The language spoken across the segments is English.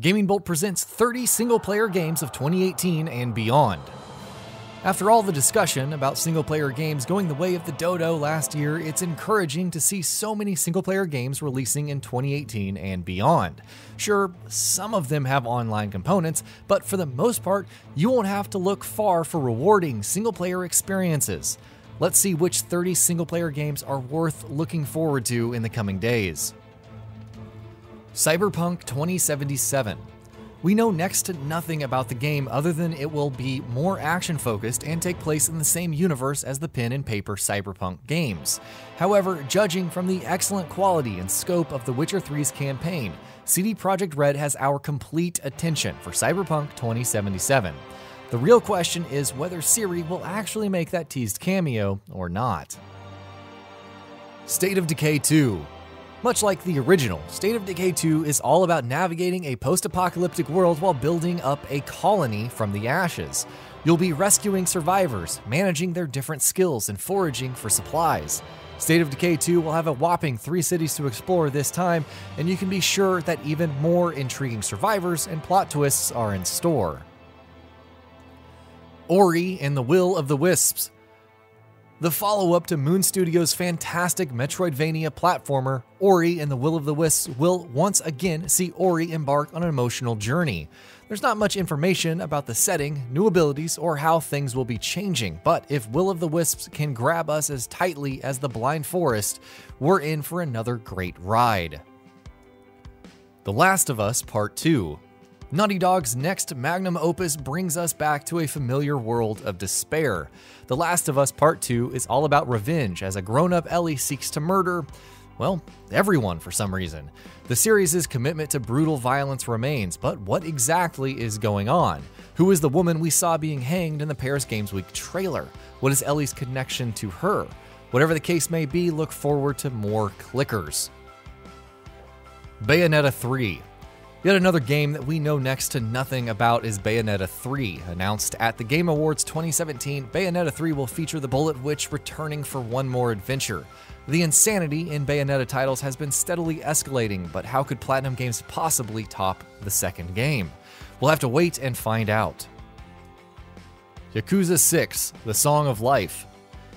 Gaming Bolt presents 30 single-player games of 2018 and beyond. After all the discussion about single-player games going the way of the dodo last year, it's encouraging to see so many single-player games releasing in 2018 and beyond. Sure, some of them have online components, but for the most part, you won't have to look far for rewarding single-player experiences. Let's see which 30 single-player games are worth looking forward to in the coming days. Cyberpunk 2077. We know next to nothing about the game other than it will be more action-focused and take place in the same universe as the pen and paper Cyberpunk games. However, judging from the excellent quality and scope of The Witcher 3's campaign, CD Projekt Red has our complete attention for Cyberpunk 2077. The real question is whether Ciri will actually make that teased cameo or not. State of Decay 2. Much like the original, State of Decay 2 is all about navigating a post-apocalyptic world while building up a colony from the ashes. You'll be rescuing survivors, managing their different skills, and foraging for supplies. State of Decay 2 will have a whopping 3 cities to explore this time, and you can be sure that even more intriguing survivors and plot twists are in store. Ori and the Will of the Wisps. The follow-up to Moon Studios' fantastic Metroidvania platformer, Ori and the Will of the Wisps will once again see Ori embark on an emotional journey. There's not much information about the setting, new abilities, or how things will be changing, but if Will of the Wisps can grab us as tightly as the Blind Forest, we're in for another great ride. The Last of Us Part 2. Naughty Dog's next magnum opus brings us back to a familiar world of despair. The Last of Us Part 2 is all about revenge as a grown-up Ellie seeks to murder, well, everyone for some reason. The series' commitment to brutal violence remains, but what exactly is going on? Who is the woman we saw being hanged in the Paris Games Week trailer? What is Ellie's connection to her? Whatever the case may be, look forward to more clickers. Bayonetta 3. Yet another game that we know next to nothing about is Bayonetta 3. Announced at the Game Awards 2017, Bayonetta 3 will feature the Bullet Witch returning for one more adventure. The insanity in Bayonetta titles has been steadily escalating, but how could Platinum Games possibly top the second game? We'll have to wait and find out. Yakuza 6: The Song of Life.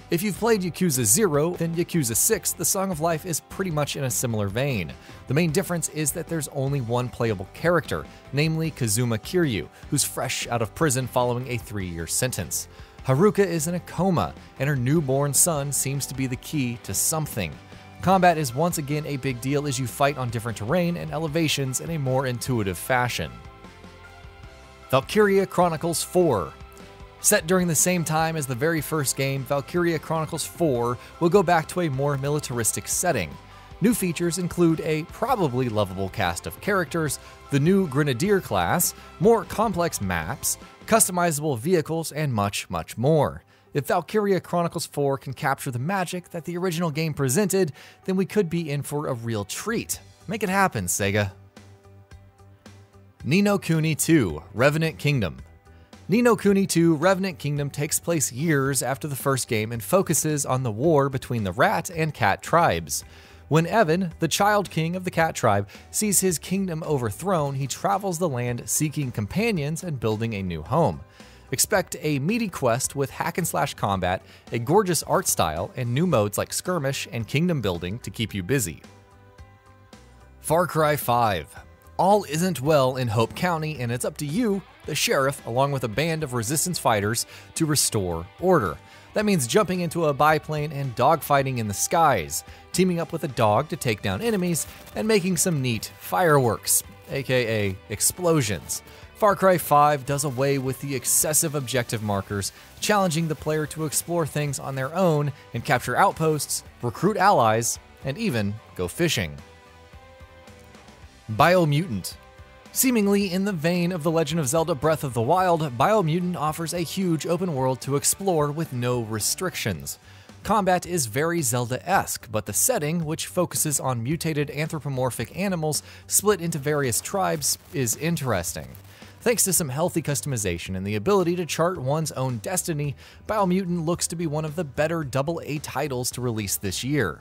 If you've played Yakuza 0, then Yakuza 6, The Song of Life is pretty much in a similar vein. The main difference is that there's only one playable character, namely Kazuma Kiryu, who's fresh out of prison following a 3-year sentence. Haruka is in a coma, and her newborn son seems to be the key to something. Combat is once again a big deal as you fight on different terrain and elevations in a more intuitive fashion. Valkyria Chronicles 4. Set during the same time as the very first game, Valkyria Chronicles 4 will go back to a more militaristic setting. New features include a probably lovable cast of characters, the new Grenadier class, more complex maps, customizable vehicles, and much, much more. If Valkyria Chronicles 4 can capture the magic that the original game presented, then we could be in for a real treat. Make it happen, Sega. Ni no Kuni 2: Revenant Kingdom. Ni no Kuni 2: Revenant Kingdom takes place years after the first game and focuses on the war between the rat and cat tribes. When Evan, the child king of the cat tribe, sees his kingdom overthrown, he travels the land seeking companions and building a new home. Expect a meaty quest with hack-and-slash combat, a gorgeous art style, and new modes like skirmish and kingdom building to keep you busy. Far Cry 5. All isn't well in Hope County, and it's up to you, the sheriff, along with a band of resistance fighters, to restore order. That means jumping into a biplane and dogfighting in the skies, teaming up with a dog to take down enemies, and making some neat fireworks, aka explosions. Far Cry 5 does away with the excessive objective markers, challenging the player to explore things on their own and capture outposts, recruit allies, and even go fishing. Biomutant. Seemingly in the vein of The Legend of Zelda Breath of the Wild, Biomutant offers a huge open world to explore with no restrictions. Combat is very Zelda-esque, but the setting, which focuses on mutated anthropomorphic animals split into various tribes, is interesting. Thanks to some healthy customization and the ability to chart one's own destiny, Biomutant looks to be one of the better AA titles to release this year.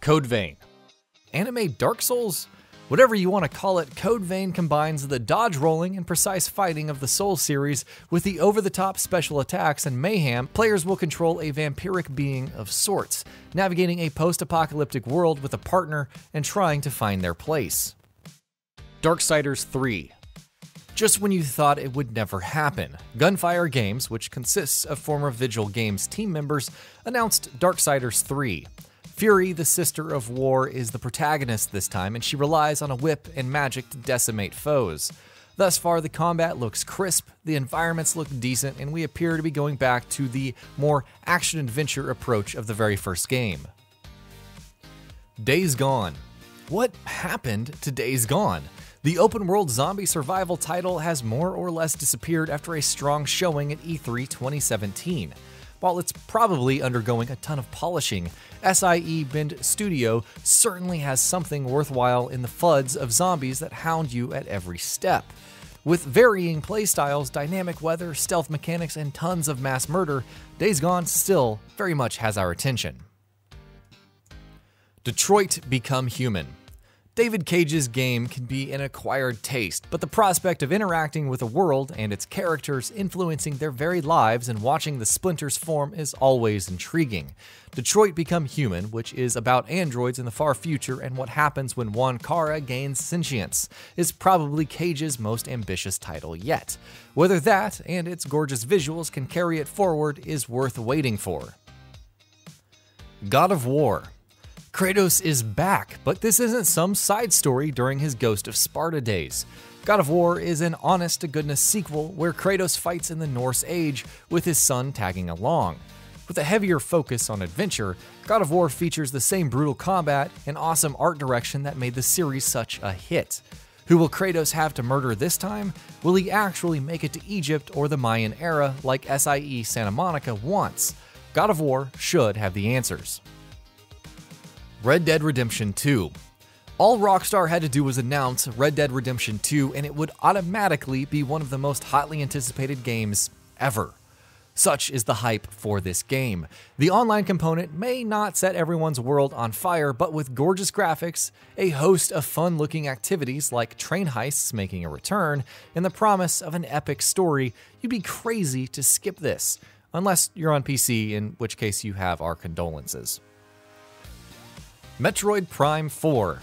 Code Vein. Anime Dark Souls? Whatever you want to call it, Code Vein combines the dodge rolling and precise fighting of the Soul series with the over-the-top special attacks and mayhem. Players will control a vampiric being of sorts, navigating a post-apocalyptic world with a partner and trying to find their place. Darksiders 3. Just when you thought it would never happen, Gunfire Games, which consists of former Vigil Games team members, announced Darksiders 3. Fury, the Sister of War, is the protagonist this time, and she relies on a whip and magic to decimate foes. Thus far, the combat looks crisp, the environments look decent, and we appear to be going back to the more action-adventure approach of the very first game. Days Gone. What happened to Days Gone? The open-world zombie survival title has more or less disappeared after a strong showing at E3 2017. While it's probably undergoing a ton of polishing, SIE Bend Studio certainly has something worthwhile in the FUDs of zombies that hound you at every step. With varying playstyles, dynamic weather, stealth mechanics, and tons of mass murder, Days Gone still very much has our attention. Detroit Become Human. David Cage's game can be an acquired taste, but the prospect of interacting with a world and its characters influencing their very lives and watching the splinters form is always intriguing. Detroit Become Human, which is about androids in the far future and what happens when one Kara gains sentience, is probably Cage's most ambitious title yet. Whether that and its gorgeous visuals can carry it forward is worth waiting for. God of War. Kratos is back, but this isn't some side story during his Ghost of Sparta days. God of War is an honest-to-goodness sequel where Kratos fights in the Norse Age with his son tagging along. With a heavier focus on adventure, God of War features the same brutal combat and awesome art direction that made the series such a hit. Who will Kratos have to murder this time? Will he actually make it to Egypt or the Mayan era like SIE Santa Monica wants? God of War should have the answers. Red Dead Redemption 2. All Rockstar had to do was announce Red Dead Redemption 2 and it would automatically be one of the most hotly anticipated games ever. Such is the hype for this game. The online component may not set everyone's world on fire, but with gorgeous graphics, a host of fun-looking activities like train heists making a return, and the promise of an epic story, you'd be crazy to skip this, unless you're on PC, in which case you have our condolences. Metroid Prime 4.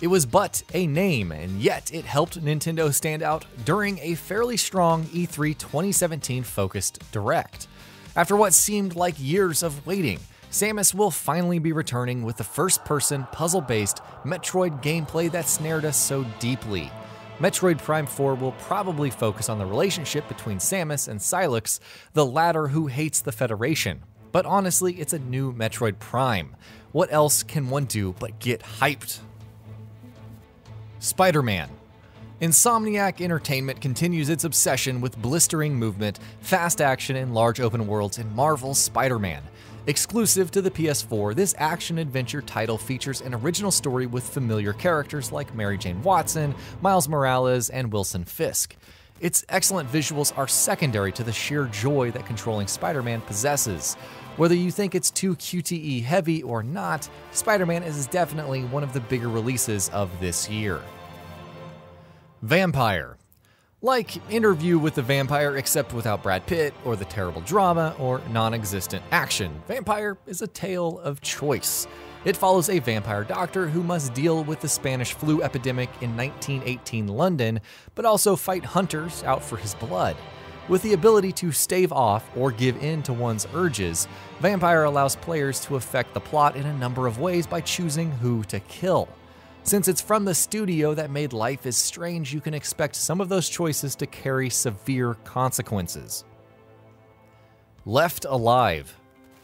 It was but a name, and yet it helped Nintendo stand out during a fairly strong E3 2017 focused direct. After what seemed like years of waiting, Samus will finally be returning with the first-person, puzzle-based Metroid gameplay that snared us so deeply. Metroid Prime 4 will probably focus on the relationship between Samus and Sylux, the latter who hates the Federation. But honestly, it's a new Metroid Prime. What else can one do but get hyped? Spider-Man. Insomniac Entertainment continues its obsession with blistering movement, fast action, and large open worlds in Marvel's Spider-Man. Exclusive to the PS4, this action-adventure title features an original story with familiar characters like Mary Jane Watson, Miles Morales, and Wilson Fisk. Its excellent visuals are secondary to the sheer joy that controlling Spider-Man possesses. Whether you think it's too QTE heavy or not, Spider-Man is definitely one of the bigger releases of this year. Vampire. Like Interview with the Vampire except without Brad Pitt or the terrible drama or non-existent action, Vampire is a tale of choice. It follows a vampire doctor who must deal with the Spanish flu epidemic in 1918 London, but also fight hunters out for his blood. With the ability to stave off or give in to one's urges, Vampire allows players to affect the plot in a number of ways by choosing who to kill. Since it's from the studio that made Life is Strange, you can expect some of those choices to carry severe consequences. Left Alive.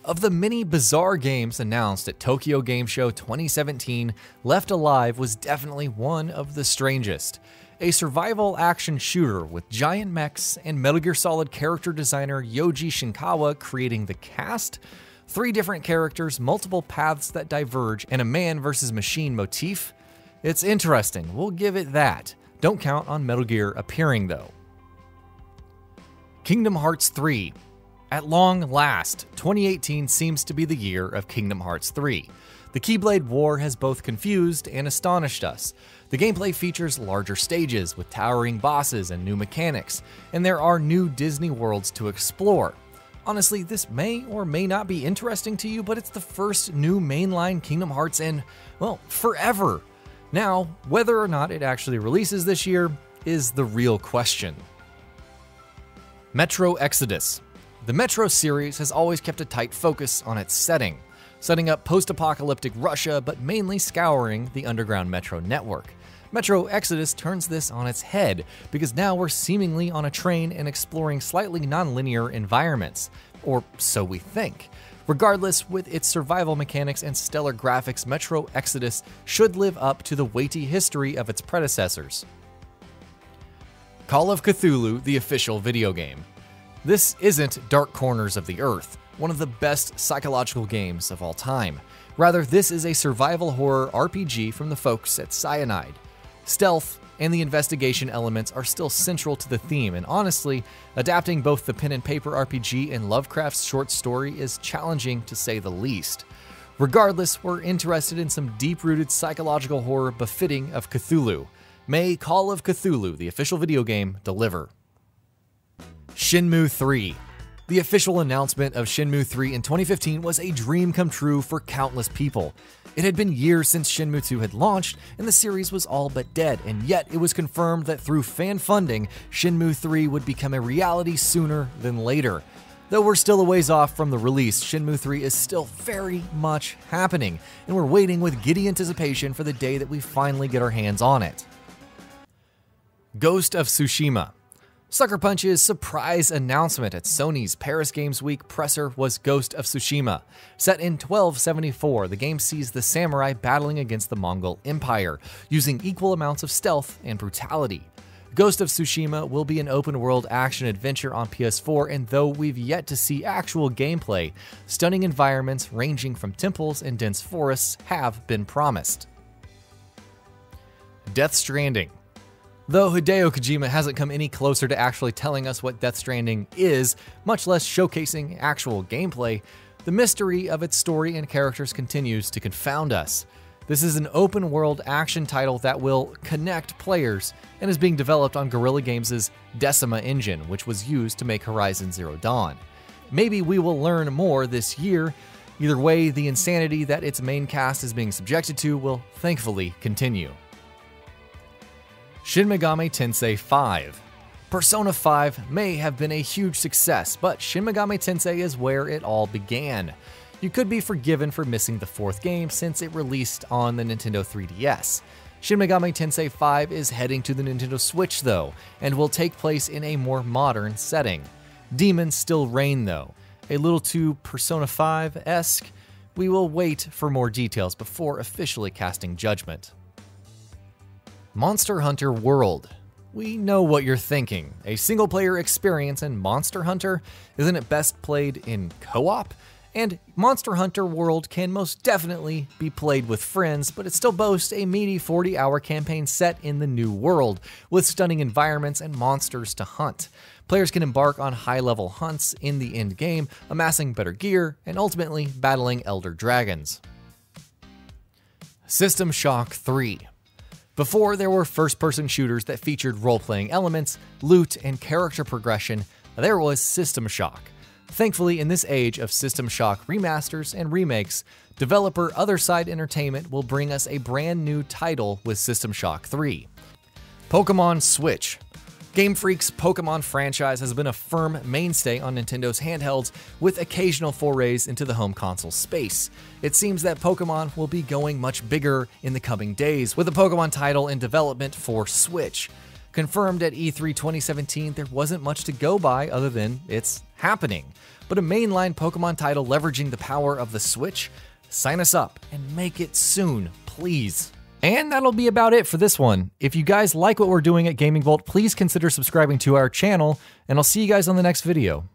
Of the many bizarre games announced at Tokyo Game Show 2017, Left Alive was definitely one of the strangest. A survival action shooter with giant mechs and Metal Gear Solid character designer Yoji Shinkawa creating the cast, 3 different characters, multiple paths that diverge, and a man versus machine motif. It's interesting, we'll give it that. Don't count on Metal Gear appearing though. Kingdom Hearts 3. At long last, 2018 seems to be the year of Kingdom Hearts 3. The Keyblade War has both confused and astonished us. The gameplay features larger stages with towering bosses and new mechanics, and there are new Disney worlds to explore. Honestly, this may or may not be interesting to you, but it's the first new mainline Kingdom Hearts in, well, forever. Now, whether or not it actually releases this year is the real question. Metro Exodus. The Metro series has always kept a tight focus on its setting up post-apocalyptic Russia, but mainly scouring the underground Metro network. Metro Exodus turns this on its head, because now we're seemingly on a train and exploring slightly non-linear environments, or so we think. Regardless, with its survival mechanics and stellar graphics, Metro Exodus should live up to the weighty history of its predecessors. Call of Cthulhu, the official video game. This isn't Dark Corners of the Earth, one of the best psychological games of all time. Rather, this is a survival horror RPG from the folks at Cyanide. Stealth and the investigation elements are still central to the theme, and honestly, adapting both the pen and paper RPG and Lovecraft's short story is challenging to say the least. Regardless, we're interested in some deep-rooted psychological horror befitting of Cthulhu. May Call of Cthulhu, the official video game, deliver. Shenmue 3. The official announcement of Shenmue 3 in 2015 was a dream come true for countless people. It had been years since Shenmue 2 had launched, and the series was all but dead, and yet it was confirmed that through fan funding, Shenmue 3 would become a reality sooner than later. Though we're still a ways off from the release, Shenmue 3 is still very much happening, and we're waiting with giddy anticipation for the day that we finally get our hands on it. Ghost of Tsushima. Sucker Punch's surprise announcement at Sony's Paris Games Week presser was Ghost of Tsushima. Set in 1274, the game sees the samurai battling against the Mongol Empire, using equal amounts of stealth and brutality. Ghost of Tsushima will be an open-world action-adventure on PS4, and though we've yet to see actual gameplay, stunning environments ranging from temples and dense forests have been promised. Death Stranding. Though Hideo Kojima hasn't come any closer to actually telling us what Death Stranding is, much less showcasing actual gameplay, the mystery of its story and characters continues to confound us. This is an open-world action title that will connect players and is being developed on Guerrilla Games' Decima engine, which was used to make Horizon Zero Dawn. Maybe we will learn more this year. Either way, the insanity that its main cast is being subjected to will thankfully continue. Shin Megami Tensei 5. Persona 5 may have been a huge success, but Shin Megami Tensei is where it all began. You could be forgiven for missing the fourth game since it released on the Nintendo 3DS. Shin Megami Tensei 5 is heading to the Nintendo Switch though, and will take place in a more modern setting. Demons still reign though. A little too Persona 5-esque? We will wait for more details before officially casting judgment. Monster Hunter World. We know what you're thinking. A single-player experience in Monster Hunter? Isn't it best played in co-op? And Monster Hunter World can most definitely be played with friends, but it still boasts a meaty 40-hour campaign set in the new world, with stunning environments and monsters to hunt. Players can embark on high-level hunts in the end game, amassing better gear, and ultimately battling elder dragons. System Shock 3. Before there were first-person shooters that featured role-playing elements, loot, and character progression, there was System Shock. Thankfully, in this age of System Shock remasters and remakes, developer Otherside Entertainment will bring us a brand new title with System Shock 3. Pokémon Switch. Game Freak's Pokémon franchise has been a firm mainstay on Nintendo's handhelds, with occasional forays into the home console space. It seems that Pokémon will be going much bigger in the coming days, with a Pokémon title in development for Switch. Confirmed at E3 2017, there wasn't much to go by other than it's happening. But a mainline Pokémon title leveraging the power of the Switch? Sign us up and make it soon, please. And that'll be about it for this one. If you guys like what we're doing at Gaming Vault, please consider subscribing to our channel, and I'll see you guys on the next video.